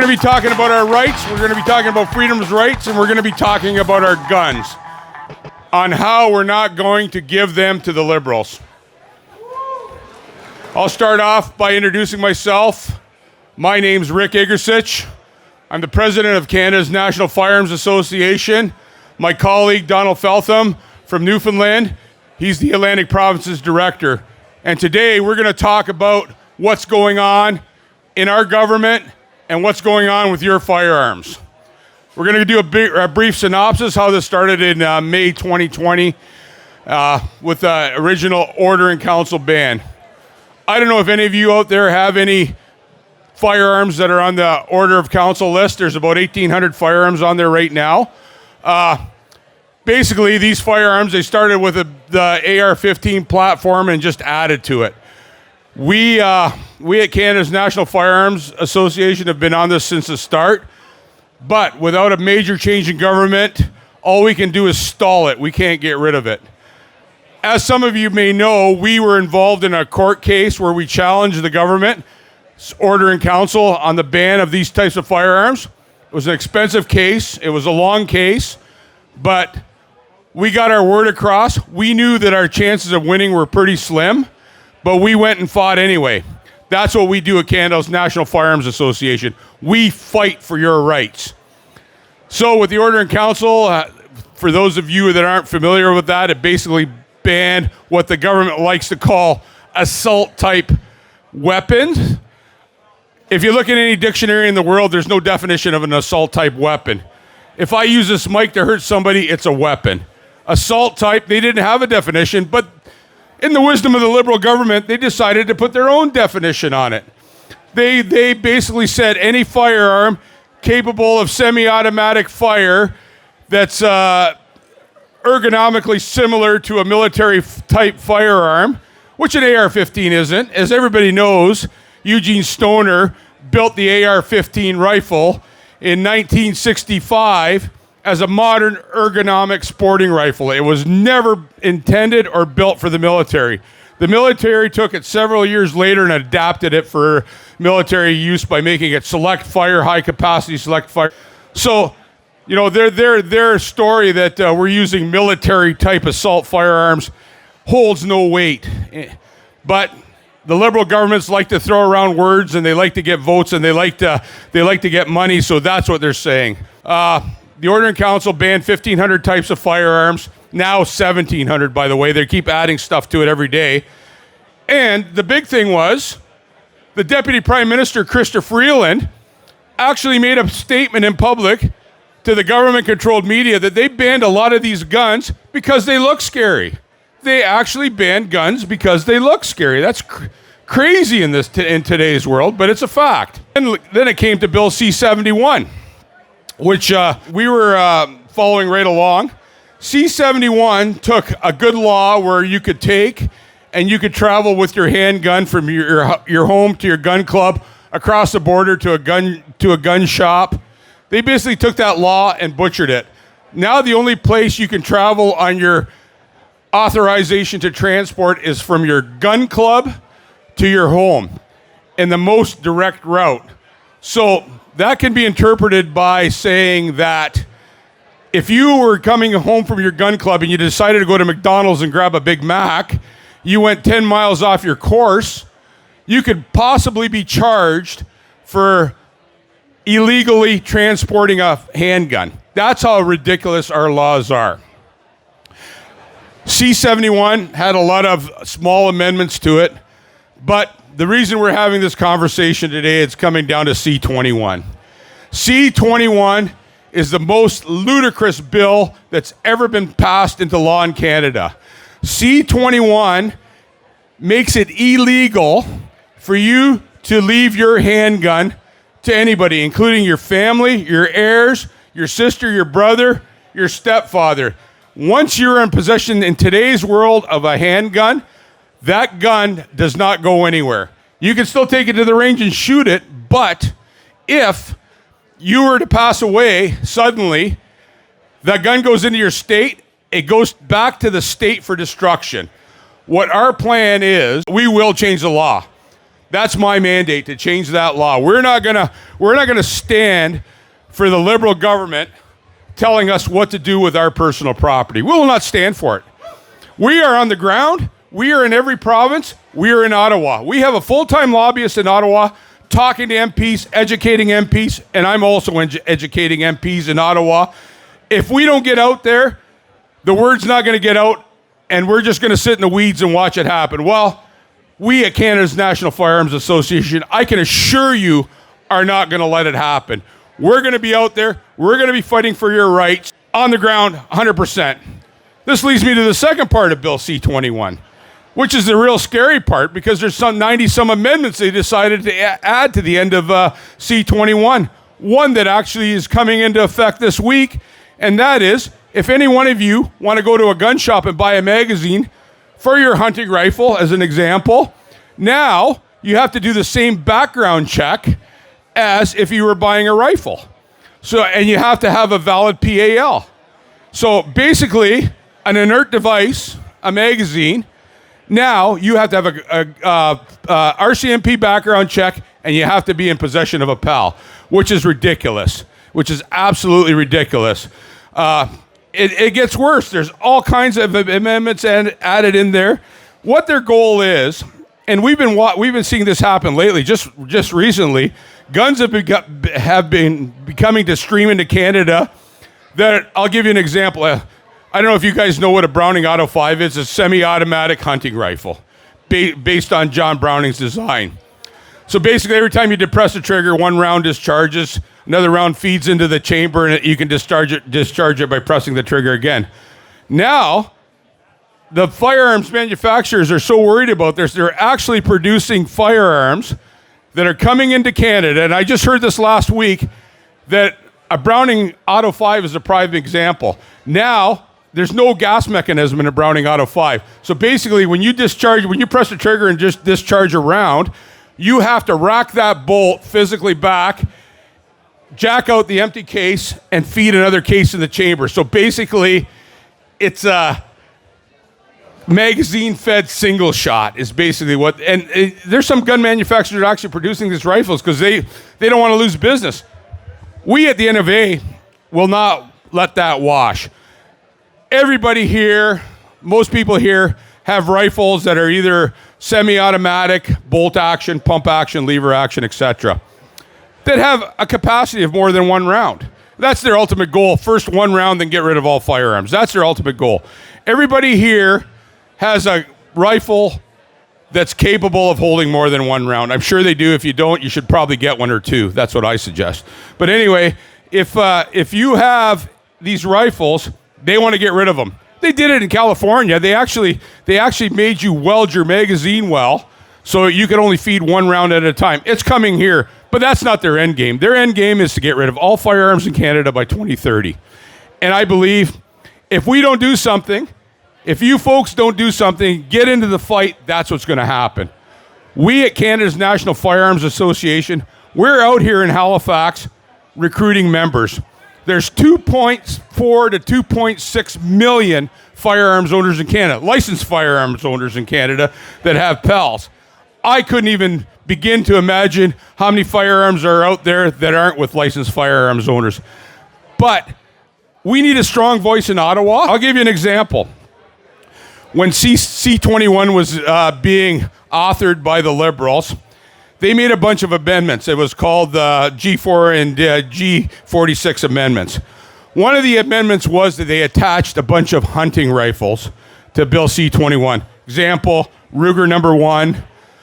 going to be talking about our rights, we're going to be talking about freedom's rights, and we're going to be talking about our guns, on how we're not going to give them to the Liberals. I'll start off by introducing myself. My name's Rick Iggersich. I'm the president of Canada's National Firearms Association. My colleague, Donald Feltham from Newfoundland, he's the Atlantic Province's director. And today we're going to talk about what's going on in our government and what's going on with your firearms. We're going to do a brief synopsis how this started in May 2020 with the original Order in Council ban. I don't know if any of you out there have any firearms that are on the Order of Council list. There's about 1,800 firearms on there right now. Basically, these firearms, they started with the AR-15 platform and just added to it. We at Canada's National Firearms Association have been on this since the start, but without a major change in government, all we can do is stall it. We can't get rid of it. As some of you may know, we were involved in a court case where we challenged the government's Order in Council on the ban of these types of firearms. It was an expensive case. It was a long case, but we got our word across. We knew that our chances of winning were pretty slim, but we went and fought anyway. That's what we do at Canada's National Firearms Association. We fight for your rights. So with the Order in Council, for those of you that aren't familiar with that, it basically banned what the government likes to call assault-type weapons. If you look at any dictionary in the world, there's no definition of an assault-type weapon. If I use this mic to hurt somebody, it's a weapon. Assault-type, they didn't have a definition, but in the wisdom of the Liberal government, they decided to put their own definition on it. They basically said any firearm capable of semi-automatic fire that's ergonomically similar to a military-type firearm, which an AR-15 isn't. As everybody knows, Eugene Stoner built the AR-15 rifle in 1965 as a modern ergonomic sporting rifle. It was never intended or built for the military. The military took it several years later and adapted it for military use by making it select fire, high capacity select fire. So, you know, their story that we're using military type assault firearms holds no weight. But the Liberal governments like to throw around words, and they like to get votes, and they like to get money, so that's what they're saying. The Order in Council banned 1,500 types of firearms, now 1,700, by the way. They keep adding stuff to it every day. And the big thing was, the Deputy Prime Minister, Chrystia Freeland, actually made a statement in public to the government-controlled media that they banned a lot of these guns because they look scary. They actually banned guns because they look scary. That's crazy in today's world, but it's a fact. And then it came to Bill C-71. Which we were following right along. C-71 took a good law where you could take and you could travel with your handgun from your home to your gun club, across the border to a gun shop. They basically took that law and butchered it. Now the only place you can travel on your authorization to transport is from your gun club to your home in the most direct route. So that can be interpreted by saying that if you were coming home from your gun club and you decided to go to McDonald's and grab a Big Mac, you went 10 miles off your course, you could possibly be charged for illegally transporting a handgun. That's how ridiculous our laws are. C-71 had a lot of small amendments to it, but the reason we're having this conversation today, it's coming down to C-21. C-21 is the most ludicrous bill that's ever been passed into law in Canada. C-21 makes it illegal for you to leave your handgun to anybody, including your family, your heirs, your sister, your brother, your stepfather. Once you're in possession in today's world of a handgun, that gun does not go anywhere. You can still take it to the range and shoot it, but if you were to pass away suddenly, that gun goes into your state, it goes back to the state for destruction. What our plan is, we will change the law. That's my mandate, to change that law. We're not gonna stand for the Liberal government telling us what to do with our personal property. We will not stand for it. We are on the ground. We are in every province. We are in Ottawa. We have a full-time lobbyist in Ottawa talking to MPs, educating MPs, and I'm also educating MPs in Ottawa. If we don't get out there, the word's not going to get out, and we're just going to sit in the weeds and watch it happen. Well, we at Canada's National Firearms Association, I can assure you, are not going to let it happen. We're going to be out there. We're going to be fighting for your rights on the ground, 100%. This leads me to the second part of Bill C-21, which is the real scary part, because there's some 90-some amendments they decided to add to the end of C-21. One that actually is coming into effect this week, and that is, if any one of you want to go to a gun shop and buy a magazine for your hunting rifle, as an example, now you have to do the same background check as if you were buying a rifle. So, and you have to have a valid PAL. So basically, an inert device, a magazine, now you have to have a RCMP background check, and you have to be in possession of a PAL, which is ridiculous, which is absolutely ridiculous. It gets worse. There's all kinds of amendments added in there. What their goal is, and we've been seeing this happen lately, just recently, guns have been becoming to stream into Canada. That I'll give you an example. I don't know if you guys know what a Browning Auto 5 is. It's a semi-automatic hunting rifle based on John Browning's design. So basically, every time you depress the trigger, one round discharges, another round feeds into the chamber, and you can discharge it by pressing the trigger again. Now, the firearms manufacturers are so worried about this, they're actually producing firearms that are coming into Canada, and I just heard this last week, that a Browning Auto 5 is a prime example. Now, there's no gas mechanism in a Browning Auto 5. So basically, when you press the trigger and just discharge a round, you have to rack that bolt physically back, jack out the empty case, and feed another case in the chamber. So basically, it's a magazine-fed single shot is basically what, and there's some gun manufacturers that are actually producing these rifles because they don't want to lose business. We at the NFA will not let that wash. Everybody here, most people here, have rifles that are either semi-automatic, bolt action, pump action, lever action, etc., that have a capacity of more than one round. That's their ultimate goal. First one round, then get rid of all firearms. That's their ultimate goal. Everybody here has a rifle that's capable of holding more than one round. I'm sure they do. If you don't, you should probably get one or two. That's what I suggest. But anyway, if you have these rifles, they want to get rid of them. They did it in California. They actually made you weld your magazine well, so you could only feed one round at a time. It's coming here, but that's not their end game. Their end game is to get rid of all firearms in Canada by 2030. And I believe if we don't do something, if you folks don't do something, get into the fight, that's what's going to happen. We at Canada's National Firearms Association, we're out here in Halifax recruiting members. There's 2.4 to 2.6 million firearms owners in Canada, licensed firearms owners in Canada that have PALs. I couldn't even begin to imagine how many firearms are out there that aren't with licensed firearms owners. But we need a strong voice in Ottawa. I'll give you an example. When C-21 was being authored by the Liberals, they made a bunch of amendments. It was called the G4 and G46 amendments. One of the amendments was that they attached a bunch of hunting rifles to Bill C-21. Example, Ruger number 1,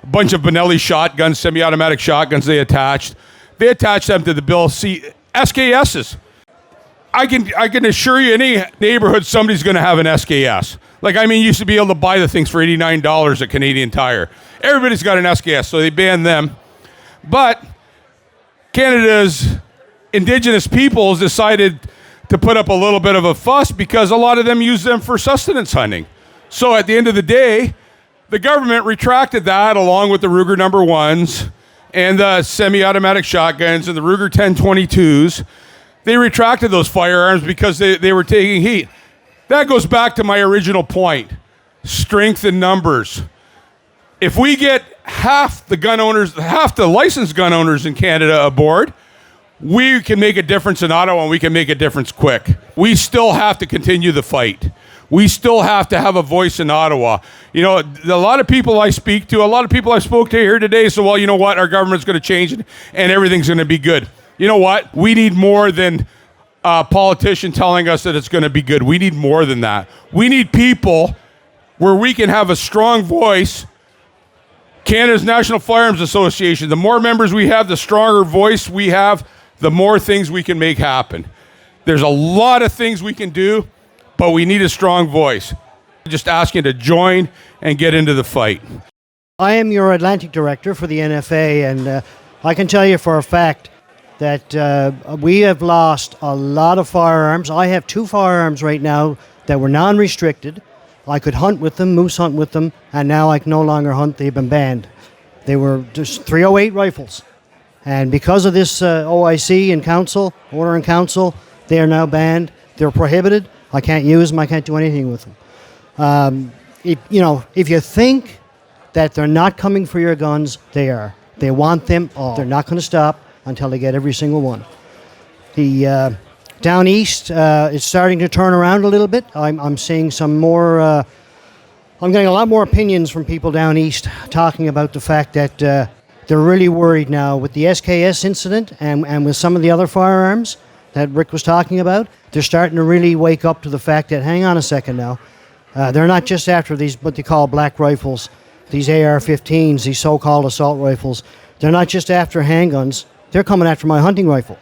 a bunch of Benelli shotguns, semi-automatic shotguns they attached. They attached them to the Bill C, SKSs. I can assure you any neighborhood, somebody's going to have an SKS. Like, I mean, you used to be able to buy the things for $89 at Canadian Tire. Everybody's got an SKS, so they banned them. But Canada's Indigenous peoples decided to put up a little bit of a fuss because a lot of them use them for sustenance hunting. So at the end of the day, the government retracted that along with the Ruger number 1s and the semi-automatic shotguns and the Ruger 1022s. They retracted those firearms because they were taking heat. That goes back to my original point, strength in numbers. If we get half the licensed gun owners in Canada aboard, we can make a difference in Ottawa, and we can make a difference quick. We still have to continue the fight. We still have to have a voice in Ottawa. You know, a lot of people I speak to, a lot of people I spoke to here today say, well, you know what, our government's going to change and everything's going to be good. You know what? We need more than a politician telling us that it's going to be good. We need more than that. We need people where we can have a strong voice. Canada's National Firearms Association, the more members we have, the stronger voice we have, the more things we can make happen. There's a lot of things we can do, but we need a strong voice. Just ask you to join and get into the fight. I am your Atlantic Director for the NFA, and I can tell you for a fact that we have lost a lot of firearms. I have 2 firearms right now that were non-restricted. I could hunt with them, moose hunt with them, and now I can no longer hunt. They've been banned. They were just 308 rifles. And because of this OIC and council, order in council, they are now banned. They're prohibited. I can't use them. I can't do anything with them. If you think that they're not coming for your guns, they are. They want them all. They're not going to stop until they get every single one. The down east, it's starting to turn around a little bit. I'm seeing some more. I'm getting a lot more opinions from people down east talking about the fact that they're really worried now with the SKS incident and with some of the other firearms that Rick was talking about. They're starting to really wake up to the fact that, hang on a second now, they're not just after these what they call black rifles, these AR-15s, these so-called assault rifles. They're not just after handguns. They're coming after my hunting rifle.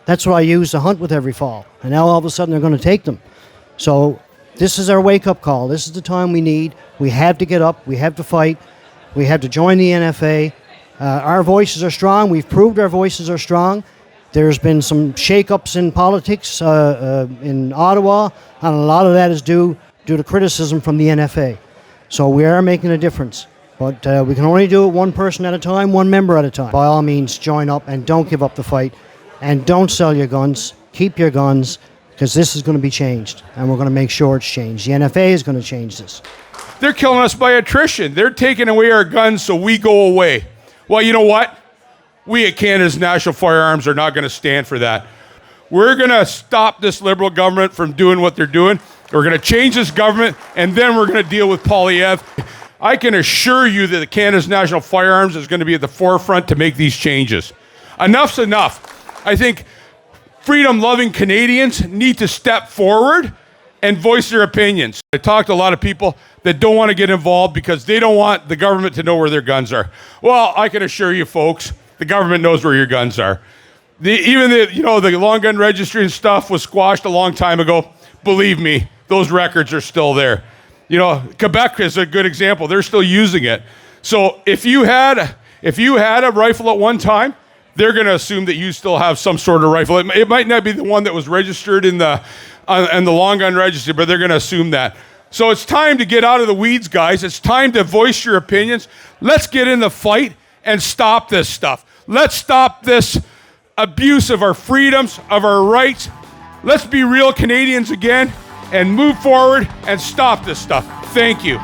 That's what I use to hunt with every fall. And now all of a sudden they're going to take them. So this is our wake-up call. This is the time we need. We have to get up. We have to fight. We have to join the NFA. Our voices are strong. We've proved our voices are strong. There's been some shake-ups in politics in Ottawa, and a lot of that is due to criticism from the NFA. So we are making a difference. But we can only do it one person at a time, one member at a time. By all means, join up and don't give up the fight. And don't sell your guns. Keep your guns, because this is going to be changed. And we're going to make sure it's changed. The NFA is going to change this. They're killing us by attrition. They're taking away our guns so we go away. Well, you know what? We at Canada's National Firearms are not going to stand for that. We're going to stop this Liberal government from doing what they're doing. We're going to change this government, and then we're going to deal with Poilievre. I can assure you that Canada's National Firearms is going to be at the forefront to make these changes. Enough's enough. I think freedom-loving Canadians need to step forward and voice their opinions. I talked to a lot of people that don't want to get involved because they don't want the government to know where their guns are. Well, I can assure you folks, the government knows where your guns are. The long gun registry and stuff was squashed a long time ago. Believe me, those records are still there. You know, Quebec is a good example. They're still using it. So if you had a rifle at one time, they're going to assume that you still have some sort of rifle. It might not be the one that was registered in the long gun registry, but they're going to assume that. So it's time to get out of the weeds, guys. It's time to voice your opinions. Let's get in the fight and stop this stuff. Let's stop this abuse of our freedoms, of our rights. Let's be real Canadians again and move forward and stop this stuff. Thank you.